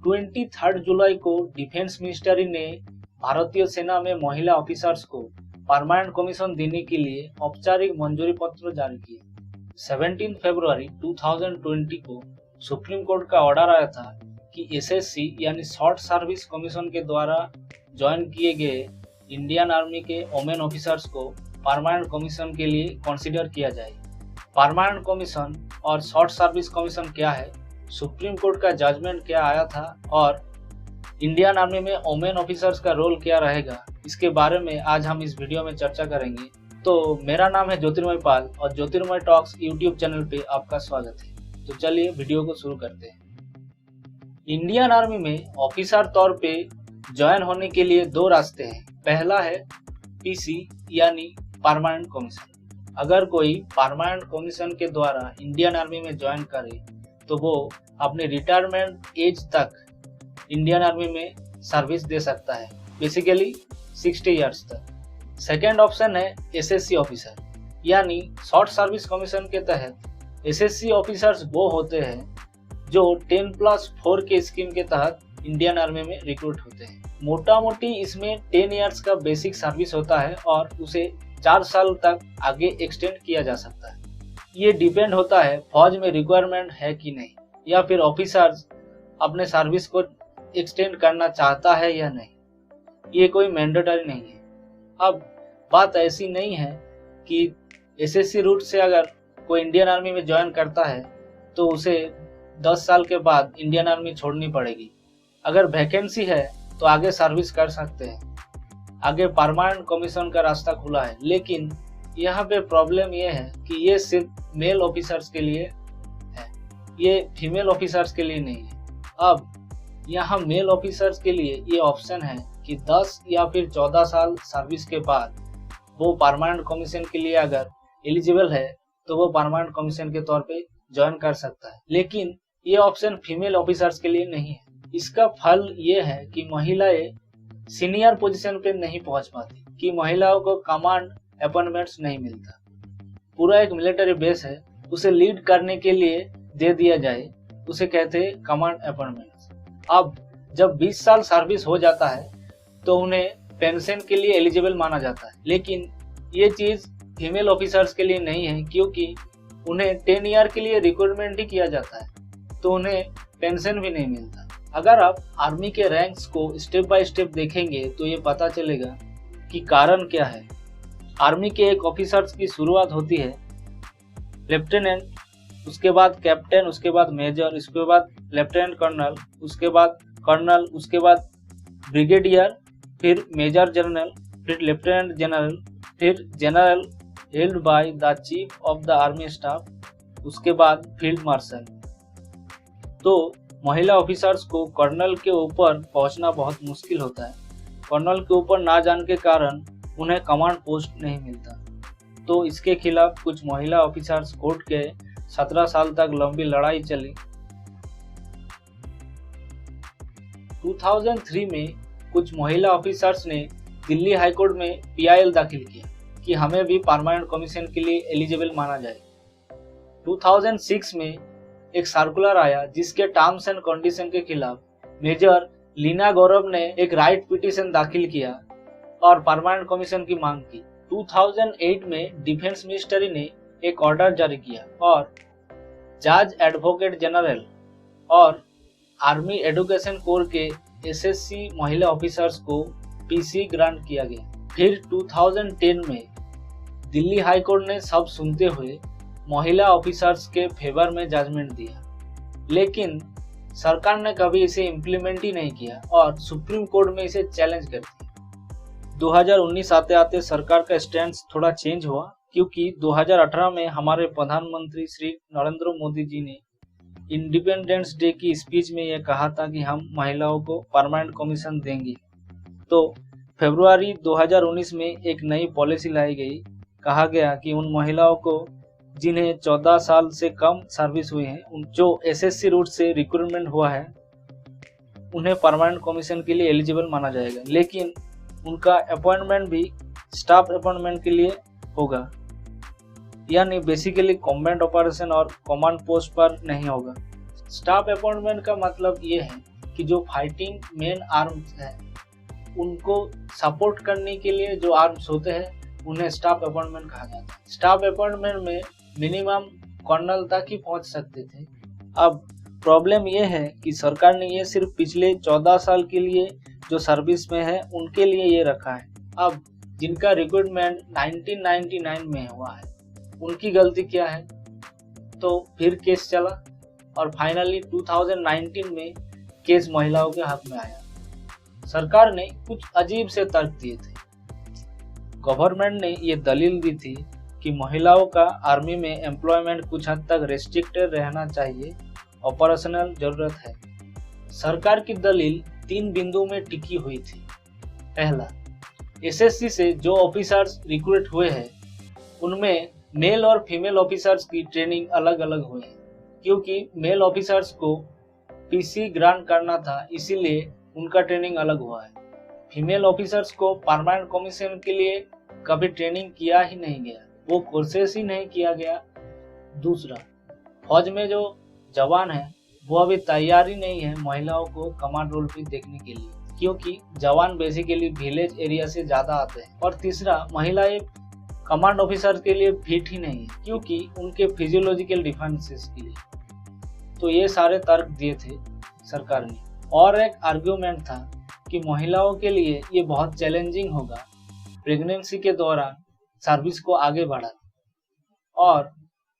23 जुलाई को defence ministry ने भारतीय सेना में महिला ऑफिसर्स को परमानेंट कमीशन देने के लिए औपचारिक मंजूरी पत्र जारी किया। 17 फरवरी 2020 को सुप्रीम कोर्ट का ऑर्डर आया था कि एसएससी यानी शॉर्ट सर्विस कमीशन के द्वारा ज्वाइन किए गए इंडियन आर्मी के वोमेन ऑफिसर्स को परमानेंट कमीशन के लिए कंसीडर किया जाए। परमानेंट कमीशन और शॉर्ट सर्विस कमीशन क्या है, सुप्रीम कोर्ट का जजमेंट क्या आया था और इंडियन आर्मी में वोमेन ऑफिसर्स का रोल क्या रहेगा, इसके बारे में आज हम इस वीडियो में चर्चा करेंगे। तो मेरा नाम है ज्योतिर्मय पाल और ज्योतिर्मय टॉक्स यूट्यूब चैनल पे आपका स्वागत है। तो चलिए वीडियो को शुरू करते हैं। इंडियन आर्मी में ऑफिसर तौर पे ज्वाइन होने के लिए दो रास्ते हैं। पहला है पीसी यानी परमानेंट कमीशन। अगर कोई परमानेंट कमीशन के द्वारा इंडियन आर्मी में ज्वाइन करे तो वो अपने रिटायरमेंट एज तक इंडियन आर्मी में सर्विस दे सकता है, बेसिकली 60 इयर्स तक। सेकेंड ऑप्शन है एसएससी ऑफिसर यानी शॉर्ट सर्विस कमीशन के तहत एसएससी ऑफिसर्स वो होते हैं जो 10+4 के स्कीम के तहत इंडियन आर्मी में रिक्रूट होते हैं। मोटा मोटी इसमें 10 इयर्स का बेसिक सर्विस होता है और उसे 4 साल तक आगे एक्सटेंड किया जा सकता है। ये डिपेंड होता है फौज में रिक्वायरमेंट है कि नहीं, या फिर ऑफिसर्स अपने सर्विस को एक्सटेंड करना चाहता है या नहीं। ये कोई मैंडेटरी नहीं है। अब बात ऐसी नहीं है कि एसएससी रूट से अगर कोई इंडियन आर्मी में ज्वाइन करता है तो उसे 10 साल के बाद इंडियन आर्मी छोड़नी पड़ेगी। अगर वैकेंसी है तो आगे सर्विस कर सकते हैं, आगे परमानेंट कमीशन का रास्ता खुला है। लेकिन यहाँ पे प्रॉब्लम ये है कि ये सिर्फ मेल ऑफिसर्स के लिए है, ये फीमेल ऑफिसर्स के लिए नहीं है। अब यहाँ मेल ऑफिसर्स के लिए ये ऑप्शन है कि 10 या फिर 14 साल सर्विस के बाद वो परमानेंट कमीशन के लिए अगर एलिजिबल है तो वो परमानेंट कमीशन के तौर पे ज्वाइन कर सकता है। लेकिन ये ऑप्शन फीमेल ऑफिसर्स के लिए नहीं है। इसका फल ये है कि महिलाएं सीनियर पोजीशन पे नहीं पहुंच पाती, कि महिलाओं को कमांड अपॉइंटमेंट्स नहीं मिलता। पूरा एक मिलिट्री बेस है, उसे लीड करने के लिए दे दिया जाए, उसे कहते हैं कमांड अपॉइंटमेंट्स। अब जब 20 साल सर्विस हो जाता है तो उन्हें पेंशन के लिए एलिजिबल माना जाता है। लेकिन ये चीज फीमेल ऑफिसर्स के लिए नहीं है, क्योंकि उन्हें 10 ईयर के लिए रिक्रूटमेंट ही किया जाता है तो उन्हें पेंशन भी नहीं मिलता। अगर आप आर्मी के रैंक्स को स्टेप बाय स्टेप देखेंगे तो ये पता चलेगा कि कारण क्या है। आर्मी के एक ऑफिसर्स की शुरुआत होती है लेफ्टिनेंट, उसके बाद कैप्टन, उसके बाद मेजर, उसके बाद लेफ्टिनेंट कर्नल, उसके बाद कर्नल, उसके बाद ब्रिगेडियर, फिर मेजर जनरल, फिर लेफ्टिनेंट जनरल, फिर general held by the chief of the army staff, उसके बाद फील्ड मार्शल। तो महिला ऑफिसर्स को कर्नल के ऊपर पहुंचना बहुत मुश्किल होता है। कर्नल के ऊपर ना जाने के कारण उन्हें कमांड पोस्ट नहीं मिलता। तो इसके खिलाफ कुछ महिला ऑफिसर्स कोर्ट के 17 साल तक लंबी लड़ाई चली। 2003 में कुछ महिला ऑफिसर्स ने दिल्ली हाईकोर्ट में PIL दाखिल किया कि हमें भी परमानेंट कमीशन के लिए एलिजिबल माना जाए। 2006 में एक सर्कुलर आया जिसके टर्म्स एंड कंडीशन के खिलाफ मेजर लीना गौरव ने एक राइट पिटीशन दाखिल किया और परमानेंट कमीशन की मांग की। 2008 में डिफेंस मिनिस्ट्री ने एक ऑर्डर जारी किया और जज एडवोकेट जनरल और आर्मी एडुकेशन कोर के एसएससी महिला ऑफिसर्स को पीसी ग्रांट किया गया। फिर 2010 में दिल्ली हाईकोर्ट ने सब सुनते हुए महिला ऑफिसर्स के फेवर में जजमेंट दिया, लेकिन सरकार ने कभी इसे इम्प्लीमेंट ही नहीं किया और सुप्रीम कोर्ट में इसे चैलेंज कर दिया। 2019 आते आते सरकार का स्टैंड थोड़ा चेंज हुआ, क्योंकि 2018 में हमारे प्रधानमंत्री श्री नरेंद्र मोदी जी ने इंडिपेंडेंस डे की स्पीच में यह कहा था कि हम महिलाओं को परमानेंट कमीशन देंगे। तो फरवरी 2019 में एक नई पॉलिसी लाई गई। कहा गया कि उन महिलाओं को जिन्हें 14 साल से कम सर्विस हुई है, जो एसएससी रूट से रिक्रूटमेंट हुआ है, उन्हें परमानेंट कमीशन के लिए एलिजिबल माना जाएगा। लेकिन उनका अपॉइंटमेंट भी स्टाफ अपॉइंटमेंट के लिए होगा, यानी बेसिकली कॉम्बैट ऑपरेशन और कमांड पोस्ट पर नहीं होगा। स्टाफ अपॉइंटमेंट का मतलब ये है कि जो फाइटिंग मेन आर्म्स है उनको सपोर्ट करने के लिए जो आर्म्स होते हैं उन्हें स्टाफ अपॉइंटमेंट कहा जाता है। स्टाफ अपॉइंटमेंट में मिनिमम कर्नल तक ही पहुंच सकते थे। अब प्रॉब्लम यह है कि सरकार ने ये सिर्फ पिछले 14 साल के लिए जो सर्विस में है उनके लिए ये रखा है। अब जिनका रिक्रूटमेंट 1999 में हुआ है उनकी गलती क्या है? तो फिर केस चला और फाइनली 2019 में केस महिलाओं के हक में आया। सरकार ने कुछ अजीब से तर्क दिए थे। गवर्नमेंट ने ये दलील दी थी कि महिलाओं का आर्मी में एम्प्लॉयमेंट कुछ हद तक रेस्ट्रिक्टेड रहना चाहिए, ऑपरेशनल जरूरत है। सरकार की दलील 3 बिंदुओं में टिकी हुई थी। पहला, एसएससी से जो ऑफिसर्स रिक्रूट हुए हैं उनमें मेल और फीमेल ऑफिसर्स की ट्रेनिंग अलग अलग हुई है, क्योंकि मेल ऑफिसर्स को पीसी ग्रांट करना था, इसीलिए उनका ट्रेनिंग अलग हुआ है। फीमेल ऑफिसर्स को परमानेंट कमीशन के लिए कभी ट्रेनिंग किया ही नहीं गया, वो कोर्सेस ही नहीं किया गया। दूसरा, फौज में जो जवान है वो अभी तैयार ही नहीं है महिलाओं को कमांड रोल पे देखने के लिए, क्योंकि जवान बेसिकली विलेज एरिया से ज्यादा आते हैं। और तीसरा, महिलाएं कमांड ऑफिसर के लिए फिट ही नहीं है, क्योंकि उनके फिजियोलॉजिकल डिफरेंसेस के लिए। तो ये सारे तर्क दिए थे सरकार ने। और एक आर्ग्यूमेंट था कि महिलाओं के लिए ये बहुत चैलेंजिंग होगा प्रेगनेंसी के दौरान सर्विस को आगे बढ़ाना, और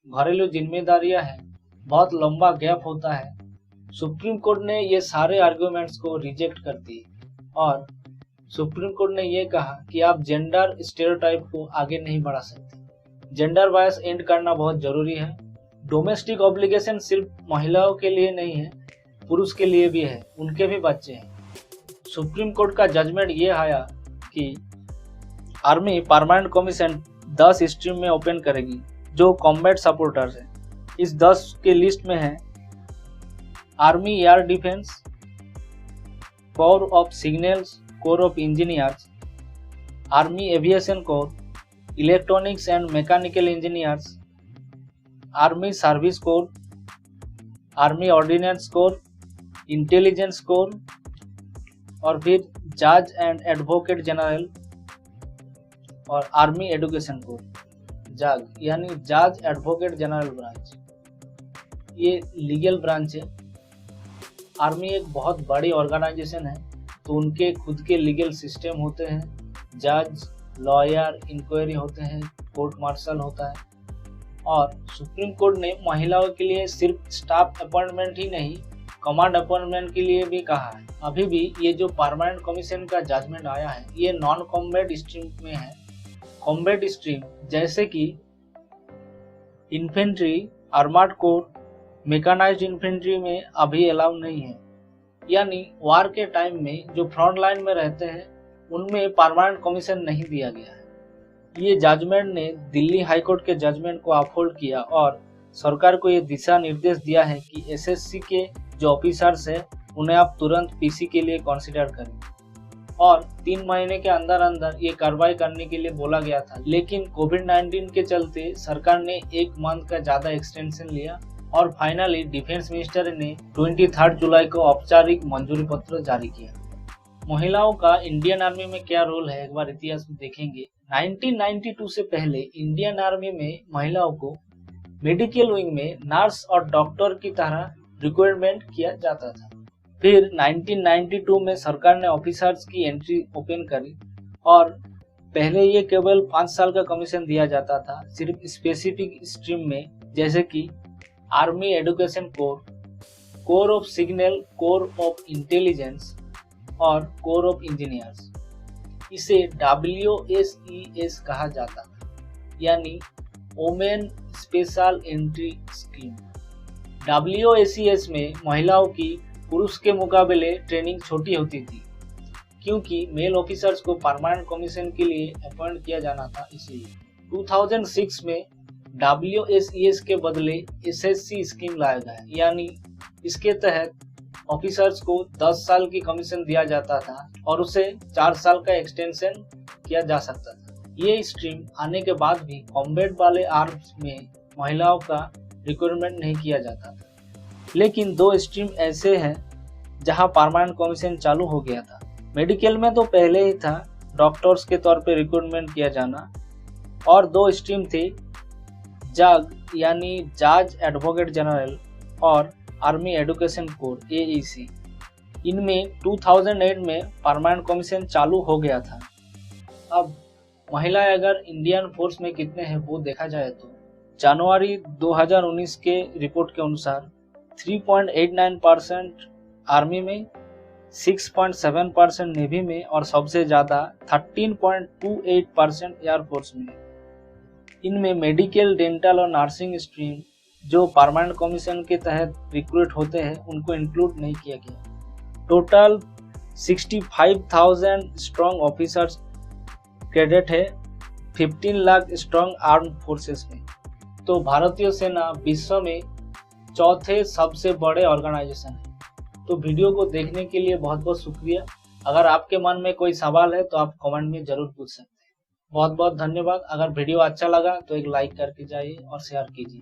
घरेलू जिम्मेदारियां हैं, बहुत लंबा गैप होता है। सुप्रीम कोर्ट ने ये सारे आर्ग्यूमेंट्स को रिजेक्ट कर दिए और सुप्रीम कोर्ट ने ये कहा कि आप जेंडर स्टेरियोटाइप को आगे नहीं बढ़ा सकते। जेंडर बायस एंड करना बहुत जरूरी है। डोमेस्टिक ऑब्लिगेशन सिर्फ महिलाओं के लिए नहीं है, पुरुष के लिए भी है, उनके भी बच्चे हैं। सुप्रीम कोर्ट का जजमेंट ये आया कि आर्मी परमानेंट कमीशन 10 स्ट्रीम में ओपन करेगी जो कॉम्बैट सपोर्टर्स है। इस 10 के लिस्ट में है army air defence, core of signals, core of engineers, army aviation core, electronics and mechanical engineers, army service corps, army ordinance core, intelligence core, और फिर जज एंड एडवोकेट जनरल और आर्मी एजुकेशन कोर, जाग यानी जज advocate general branch. ये legal branch है। Army एक बहुत बड़ी ऑर्गेनाइजेशन है, तो उनके खुद के लीगल सिस्टम होते हैं, जज, लॉयर, इंक्वायरी होते हैं, कोर्ट मार्शल होता है। और सुप्रीम कोर्ट ने महिलाओं के लिए सिर्फ स्टाफ अपॉइंटमेंट ही नहीं, कमांड अपॉइंटमेंट के लिए भी कहा है। अभी भी ये जो परमानेंट कमीशन का जजमेंट आया है ये नॉन कॉम्बैट स्ट्रीम में है। कॉम्बैट स्ट्रीम जैसे कि infantry, armoured corps, mechanised infantry में अभी अलाउ नहीं है। यानी वार के टाइम में जो फ्रंट लाइन में रहते हैं उनमें परमानेंट कमीशन नहीं दिया गया है। ये जजमेंट ने दिल्ली हाईकोर्ट के जजमेंट को अपहोल्ड किया और सरकार को ये दिशा निर्देश दिया है कि एसएससी के जो ऑफिसर्स हैं उन्हें आप तुरंत पीसी के लिए कंसीडर करें। और 3 महीने के अंदर अंदर ये कार्रवाई करने के लिए बोला गया था, लेकिन कोविड-19 के चलते सरकार ने 1 मंथ का ज्यादा एक्सटेंशन लिया और फाइनली डिफेंस मिनिस्टर ने 23 जुलाई को औपचारिक मंजूरी पत्र जारी किया। महिलाओं का इंडियन आर्मी में क्या रोल है, एक बार इतिहास में देखेंगे। 1992 से पहले इंडियन आर्मी में महिलाओं को मेडिकल विंग में नर्स और डॉक्टर की तरह रिक्वायरमेंट किया जाता था। फिर 1992 में सरकार ने ऑफिसर्स की एंट्री ओपन करी और पहले ये केवल 5 साल का कमीशन दिया जाता था सिर्फ स्पेसिफिक स्ट्रीम में, जैसे कि army education corps, core of signal, core of intelligence और कोर ऑफ इंजीनियर्स। इसे WSES कहा जाता था, यानी women special entry scheme. WSES में महिलाओं की पुरुष के मुकाबले ट्रेनिंग छोटी होती थी, क्योंकि मेल ऑफिसर्स को परमानेंट कमीशन के लिए अपॉइंट किया जाना था। इसीलिए 2006 में WSES के बदले SSC स्कीम लाया गया, यानी इसके तहत ऑफिसर्स को 10 साल की कमीशन दिया जाता था और उसे 4 साल का एक्सटेंशन किया जा सकता था। ये स्ट्रीम आने के बाद भी कॉम्बैट वाले आर्म्स में महिलाओं का रिक्वायरमेंट नहीं किया जाता था। लेकिन 2 स्ट्रीम ऐसे हैं जहां परमानेंट कमीशन चालू हो गया था। मेडिकल में तो पहले ही था डॉक्टर्स के तौर पे रिक्रूटमेंट किया जाना, और 2 स्ट्रीम थे, जज यानी जज एडवोकेट जनरल और आर्मी एजुकेशन कोर AEC। इनमें 2008 में परमानेंट कमीशन चालू हो गया था। अब महिलाएं अगर इंडियन फोर्स में कितने हैं वो देखा जाए तो जनवरी 2019 के रिपोर्ट के अनुसार 3.89% आर्मी में, 6.7% नेवी में और सबसे ज़्यादा 13.28% एयरफोर्स में। इनमें मेडिकल, डेंटल और नर्सिंग स्ट्रीम जो परमानेंट कमीशन के तहत रिक्रूट होते हैं उनको इंक्लूड नहीं किया गया। टोटल 65,000 स्ट्रॉन्ग ऑफिसर्स कैडेट है 15 लाख स्ट्रॉन्ग आर्म फोर्सेस में। तो भारतीय सेना विश्व में चौथे सबसे बड़े ऑर्गेनाइजेशन है। तो वीडियो को देखने के लिए बहुत बहुत शुक्रिया। अगर आपके मन में कोई सवाल है तो आप कमेंट में जरूर पूछ सकते हैं। बहुत बहुत धन्यवाद। अगर वीडियो अच्छा लगा तो एक लाइक करके जाइए और शेयर कीजिए।